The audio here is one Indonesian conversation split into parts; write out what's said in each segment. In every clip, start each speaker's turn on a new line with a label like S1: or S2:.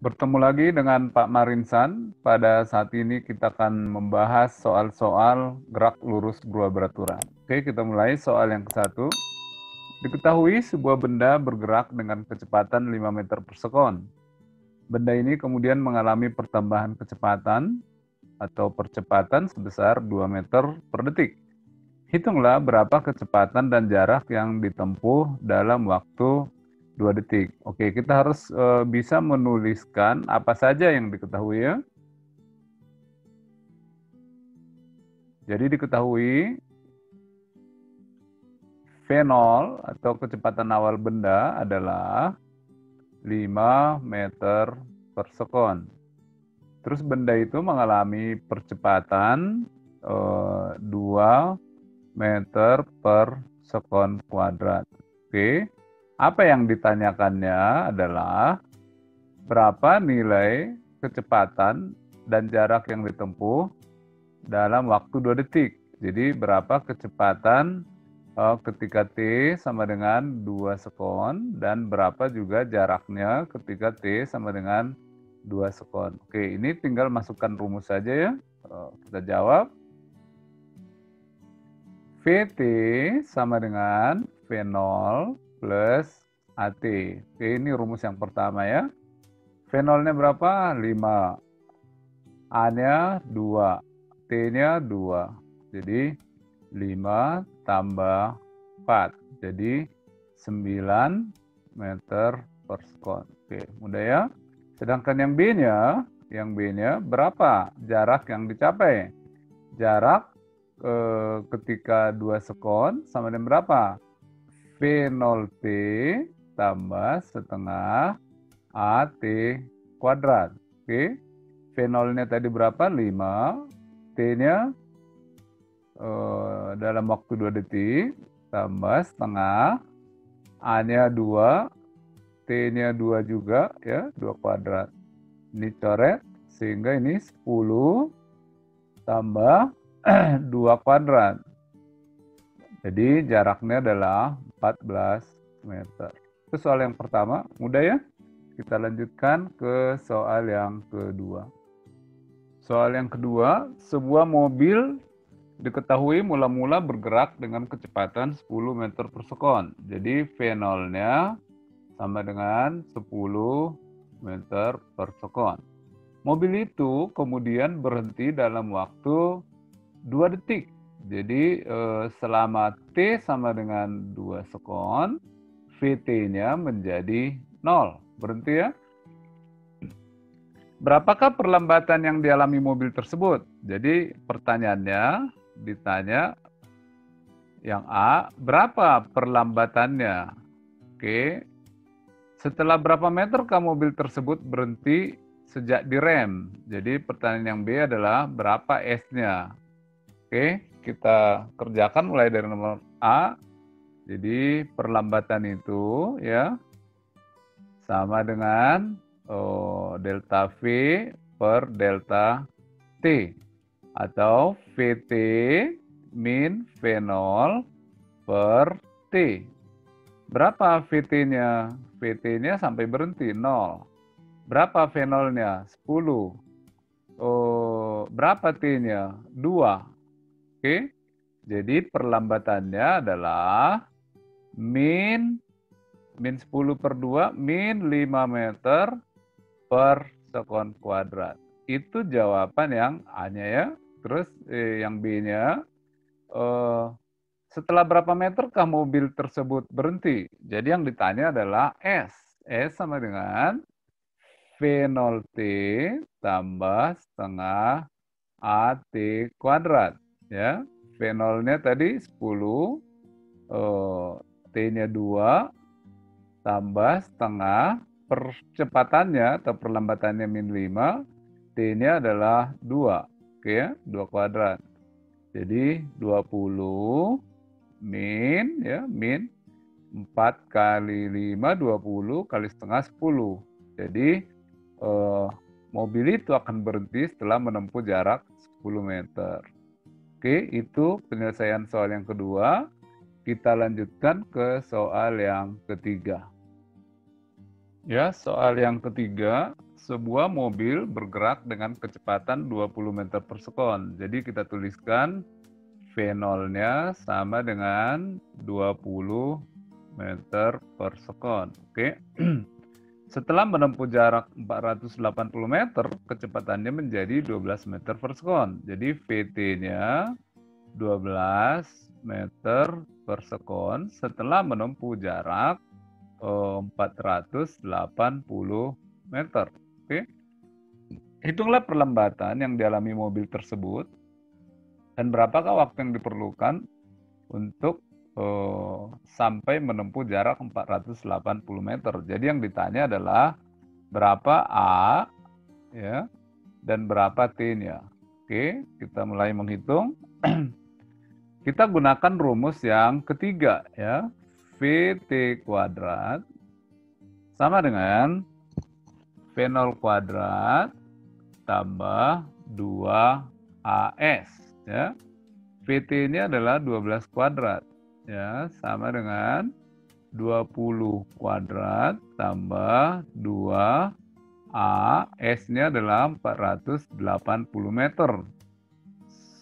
S1: Bertemu lagi dengan Pak Marinsan. Pada saat ini kita akan membahas soal-soal gerak lurus berubah beraturan. Oke, kita mulai soal yang ke-1. Diketahui sebuah benda bergerak dengan kecepatan 5 meter per sekon. Benda ini kemudian mengalami pertambahan kecepatan atau percepatan sebesar 2 meter per detik. Hitunglah berapa kecepatan dan jarak yang ditempuh dalam waktu 2 detik. Oke, kita harus bisa menuliskan apa saja yang diketahui ya. Jadi diketahui V0 atau kecepatan awal benda adalah 5 meter per sekon. Terus benda itu mengalami percepatan 2 meter per sekon kuadrat. Oke. Apa yang ditanyakannya adalah berapa nilai kecepatan dan jarak yang ditempuh dalam waktu 2 detik. Jadi berapa kecepatan ketika T sama dengan 2 sekon dan berapa juga jaraknya ketika T sama dengan 2 sekon. Oke, ini tinggal masukkan rumus saja ya. Kita jawab. VT sama dengan V0 plus AT. Oke, ini rumus yang pertama ya. V0-nya berapa? 5. A-nya 2. T-nya 2. Jadi 5 tambah 4. Jadi 9 meter per sekon. Oke, mudah ya. Sedangkan yang B-nya berapa jarak yang dicapai? Jarak ketika 2 sekon sama dengan berapa? V0T tambah setengah AT kuadrat. Oke. V0-nya tadi berapa? 5. T-nya dalam waktu 2 detik tambah setengah. A-nya 2. T-nya 2 juga ya, 2 kuadrat. Ini coret sehingga ini 10 tambah 2 kuadrat. Jadi jaraknya adalah 14 meter. Itu soal yang pertama, mudah ya? Kita lanjutkan ke soal yang kedua. Soal yang kedua, sebuah mobil diketahui mula-mula bergerak dengan kecepatan 10 meter per sekon. Jadi V0-nya sama dengan 10 meter per sekon. Mobil itu kemudian berhenti dalam waktu 2 detik. Jadi selama T sama dengan 2 sekon, VT-nya menjadi 0. Berhenti ya. Berapakah perlambatan yang dialami mobil tersebut? Jadi pertanyaannya ditanya yang A, berapa perlambatannya? Oke. Setelah berapa meterkah mobil tersebut berhenti sejak direm? Jadi pertanyaan yang B adalah berapa S-nya? Oke, kita kerjakan mulai dari nomor A. Jadi perlambatan itu ya sama dengan delta V per delta T atau VT min V0 per T. Berapa VT-nya? VT-nya sampai berhenti 0. Berapa V0-nya? 10. Berapa T-nya? 2. Oke, jadi perlambatannya adalah min 10 per 2 min 5 meter per sekon kuadrat. Itu jawaban yang A-nya ya. Terus yang B-nya, setelah berapa meterkah mobil tersebut berhenti? Jadi yang ditanya adalah S. S sama dengan V0T tambah setengah AT kuadrat. Ya, V0-nya tadi 10, T-nya 2, tambah setengah, percepatannya atau perlambatannya min 5, T-nya adalah 2, oke ya, 2 kuadrat. Jadi 20 min 4 kali 5, 20 kali setengah 10. Jadi mobil itu akan berhenti setelah menempuh jarak 10 meter. Oke, itu penyelesaian soal yang kedua. Kita lanjutkan ke soal yang ketiga. Ya, soal yang ketiga, sebuah mobil bergerak dengan kecepatan 20 meter per sekon. Jadi kita tuliskan V0-nya sama dengan 20 meter per sekon. Oke. Setelah menempuh jarak 480 meter, kecepatannya menjadi 12 meter per sekon. Jadi VT-nya 12 meter per sekon setelah menempuh jarak 480 meter. Oke. Hitunglah perlambatan yang dialami mobil tersebut dan berapakah waktu yang diperlukan untuk sampai menempuh jarak 480 meter. Jadi yang ditanya adalah berapa A ya dan berapa T-nya. Oke, kita mulai menghitung. Kita gunakan rumus yang ketiga ya. VT kuadrat sama dengan V0 kuadrat tambah 2AS ya. VT ini adalah 12 kuadrat ya, sama dengan 20 kuadrat tambah 2A, S-nya adalah 480 meter.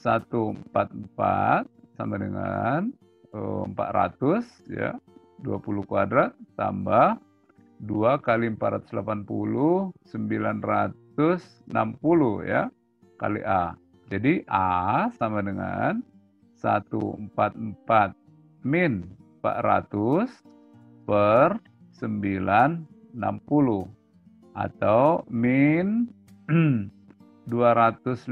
S1: 144 sama dengan 400 ya, 20 kuadrat tambah 2 kali 480, 960 ya, kali A. Jadi A sama dengan 144 min 400 per 960 atau min 256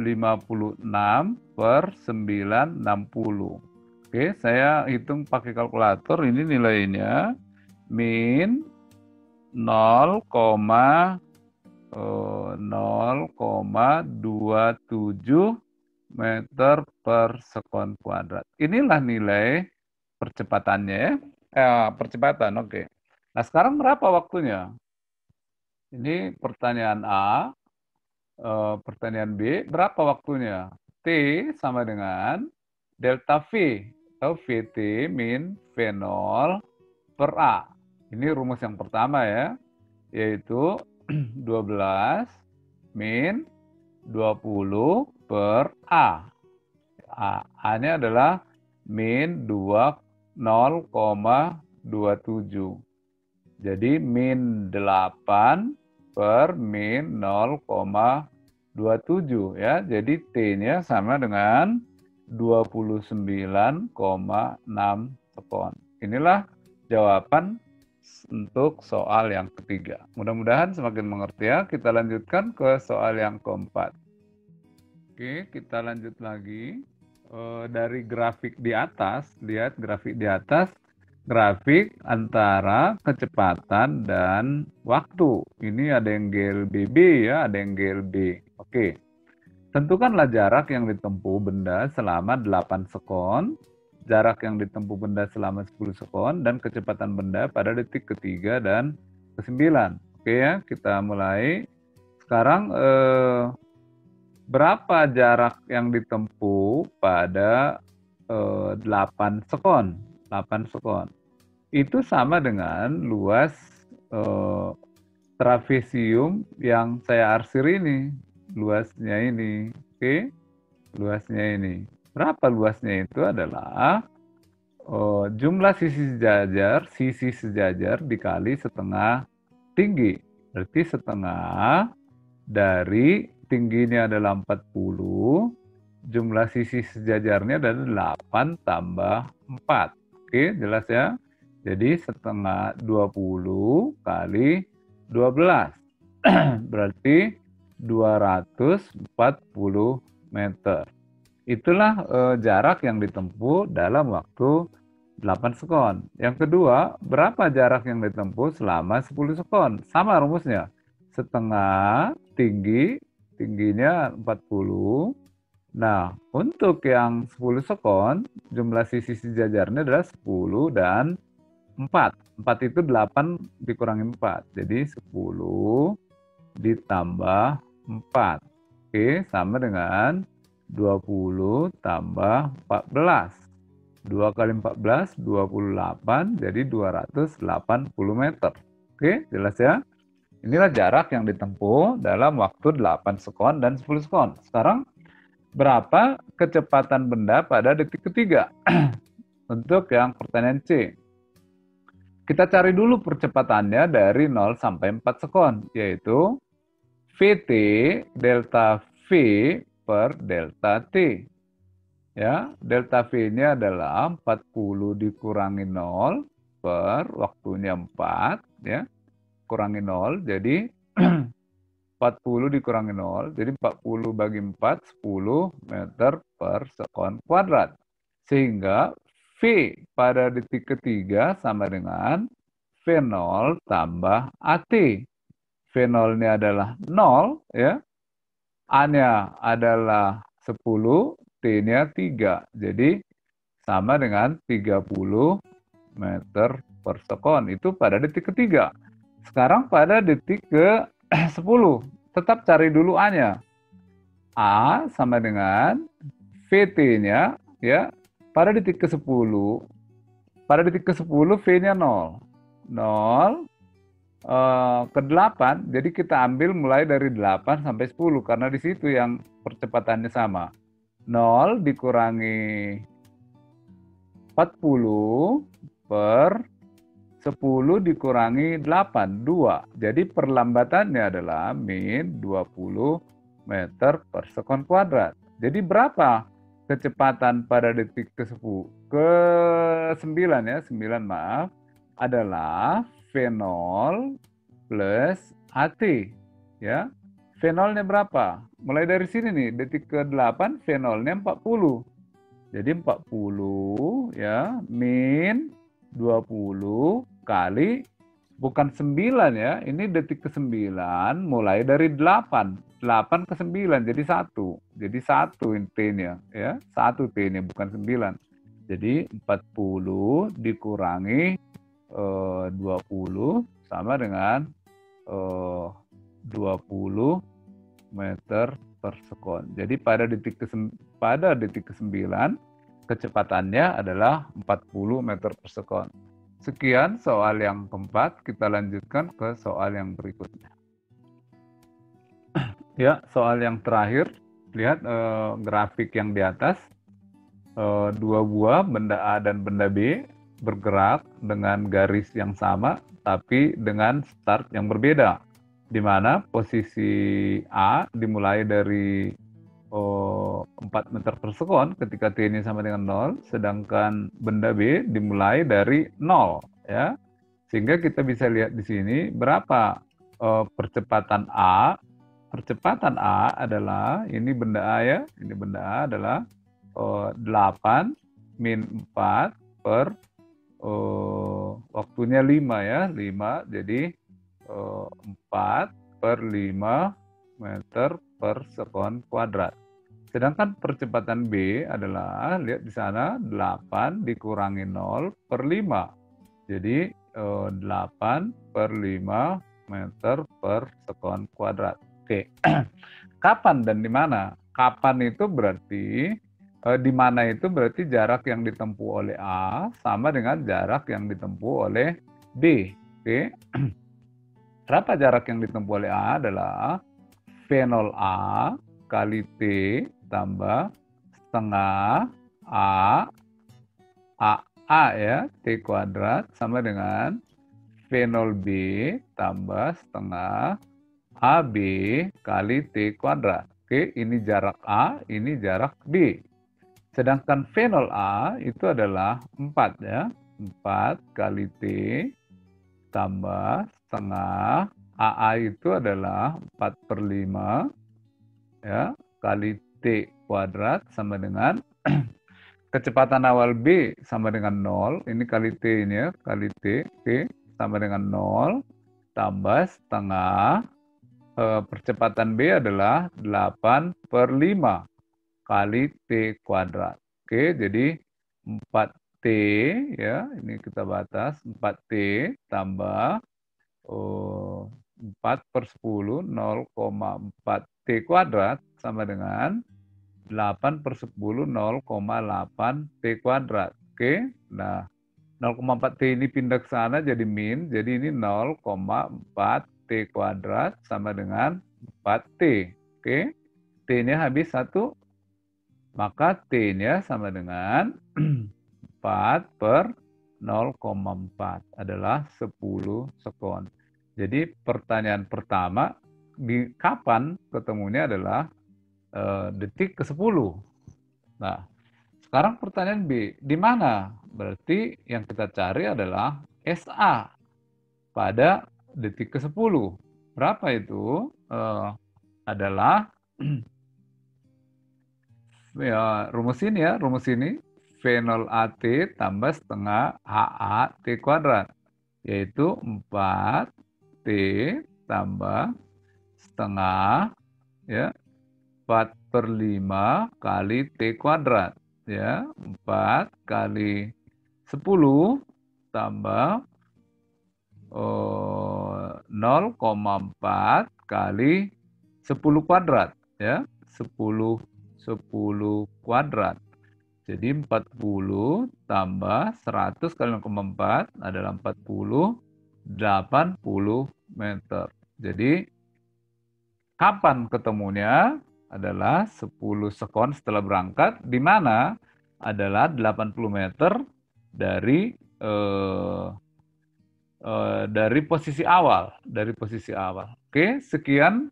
S1: per 960. Oke, saya hitung pakai kalkulator. Ini nilainya min 0,27 meter per sekon kuadrat. Inilah nilai percepatannya ya. Percepatan, oke. Nah, sekarang berapa waktunya? Ini pertanyaan A. Pertanyaan B, berapa waktunya? T sama dengan delta V atau VT min V0 per A. Ini rumus yang pertama ya, yaitu 12 min 20 per A. A-nya adalah min 0,27. Jadi min 8 per min 0,27 ya. Jadi T-nya sama dengan 29,6 sekon. Inilah jawaban untuk soal yang ketiga. Mudah-mudahan semakin mengerti ya. Kita lanjutkan ke soal yang keempat. Oke, kita lanjut lagi. Dari grafik di atas, lihat grafik di atas, grafik antara kecepatan dan waktu. Ini ada yang GLBB ya, ada yang GLB. Oke. Tentukanlah jarak yang ditempuh benda selama 8 sekon, jarak yang ditempuh benda selama 10 sekon, dan kecepatan benda pada detik ketiga dan ke-9. Oke ya, kita mulai. Sekarang berapa jarak yang ditempuh pada 8 sekon? 8 sekon. Itu sama dengan luas trapesium yang saya arsir ini. Luasnya ini. Oke. Luasnya ini. Berapa luasnya itu adalah jumlah sisi sejajar dikali setengah tinggi. Berarti setengah dari tingginya adalah 40, jumlah sisi sejajarnya adalah 8 tambah 4. Oke, jelas ya? Jadi setengah 20 kali 12. Berarti 240 meter. Itulah jarak yang ditempuh dalam waktu 8 sekon. Yang kedua, berapa jarak yang ditempuh selama 10 sekon? Sama rumusnya. Setengah tingginya 40. Nah, untuk yang 10 sekon, jumlah sisi sejajarnya adalah 10 dan 4. 4 itu 8 dikurangi 4. Jadi 10 ditambah 4. Oke, sama dengan 20 tambah 14. 2 kali 14, 28, jadi 280 meter. Oke, jelas ya? Inilah jarak yang ditempuh dalam waktu 8 sekon dan 10 sekon. Sekarang, berapa kecepatan benda pada detik ketiga? Untuk yang pertanyaan C. Kita cari dulu percepatannya dari 0 sampai 4 sekon, yaitu Vt delta V per delta T. Ya, delta V-nya adalah 40 dikurangi 0 per waktunya 4, ya. Kurangi 0, jadi 40 dikurangi 0, jadi 40 bagi 4, 10 meter per sekon kuadrat. Sehingga V pada detik ketiga sama dengan V0 tambah AT. V0-nya adalah 0, ya. A-nya adalah 10, T-nya 3. Jadi sama dengan 30 meter per sekon. Itu pada detik ketiga. Sekarang pada detik ke 10. Tetap cari dulu A-nya. A sama dengan VT-nya, ya. Pada detik ke 10, pada detik ke 10 V-nya 0. 0 ke 8, jadi kita ambil mulai dari 8 sampai 10 karena di situ yang percepatannya sama. 0 dikurangi 40 per 10 dikurangi 8, 2. Jadi perlambatannya adalah min 20 meter per sekon kuadrat. Jadi berapa kecepatan pada detik ke-10? Ke-9 ya, 9 maaf, adalah V0 plus AT. Ya, V0-nya berapa? Mulai dari sini nih, detik ke-8 V0-nya 40. Jadi 40 ya, min 20 kali, bukan 9 ya, ini detik ke-9 mulai dari 8. 8 ke 9 jadi 1. Jadi 1 T-nya ya, 1 T-nya bukan 9. Jadi 40 dikurangi 20 sama dengan 20 meter per sekon. Jadi pada detik ke-9 kecepatannya adalah 40 meter per sekon. Sekian soal yang keempat, kita lanjutkan ke soal yang berikutnya. Ya, soal yang terakhir, lihat grafik yang di atas. Dua buah benda A dan benda B bergerak dengan garis yang sama, tapi dengan start yang berbeda. Di mana posisi A dimulai dari 4 meter per sekon ketika T-nya sama dengan 0, sedangkan benda B dimulai dari 0, ya. Sehingga kita bisa lihat di sini berapa percepatan A. Percepatan A adalah, ini benda A ya, ini benda A adalah 8 min 4 per waktunya 5 ya, 5, jadi 4 per 5 meter per sekon kuadrat. Sedangkan percepatan B adalah, lihat di sana, 8 dikurangi 0 per 5. Jadi 8 per 5 meter per sekon kuadrat. Oke, kapan dan di mana? Kapan itu berarti, di mana itu berarti jarak yang ditempuh oleh A sama dengan jarak yang ditempuh oleh B. Oke. Berapa jarak yang ditempuh oleh A adalah V0A kali T tambah setengah A ya, T kuadrat sama dengan V0B tambah setengah AB kali T kuadrat. Oke, ini jarak A, ini jarak B. Sedangkan V0A itu adalah 4 ya. 4 kali T tambah setengah AA itu adalah 4 per 5 ya, kali T kuadrat sama dengan kecepatan awal B sama dengan 0. Ini kali T ini ya, kali T sama dengan 0 tambah setengah percepatan B adalah 8 per 5 kali T kuadrat. Oke, jadi 4T ya, ini kita batas 4T tambah 4 per 10, 0,4 T kuadrat sama dengan 8 per 10, 0,8 T kuadrat. Oke, nah 0,4 T ini pindah ke sana jadi min, jadi ini 0,4 T kuadrat sama dengan 4T. Oke, T-nya habis 1, maka T-nya sama dengan 4 per 0,4 adalah 10 sekon. Jadi pertanyaan pertama, di kapan ketemunya adalah detik ke-10. Nah, sekarang pertanyaan B, di mana? Berarti yang kita cari adalah SA pada detik ke-10. Berapa itu? Adalah ya, rumus ini V0 AT tambah setengah HA T kuadrat, yaitu 4T tambah setengah, ya, 4 per 5 kali T kuadrat, ya, 4 kali 10 tambah 0,4 kali 10 kuadrat, ya, 10 kuadrat. Jadi 40 tambah 100 kali 0,4 adalah 80 meter. Jadi kapan ketemunya? Adalah 10 sekon setelah berangkat, di mana adalah 80 meter dari posisi awal, Oke, sekian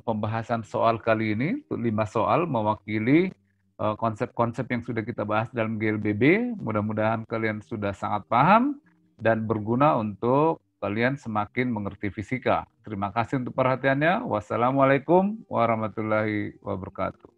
S1: pembahasan soal kali ini. 5 soal mewakili konsep-konsep yang sudah kita bahas dalam GLBB. Mudah-mudahan kalian sudah sangat paham dan berguna untuk kalian semakin mengerti fisika. Terima kasih untuk perhatiannya. Wassalamualaikum warahmatullahi wabarakatuh.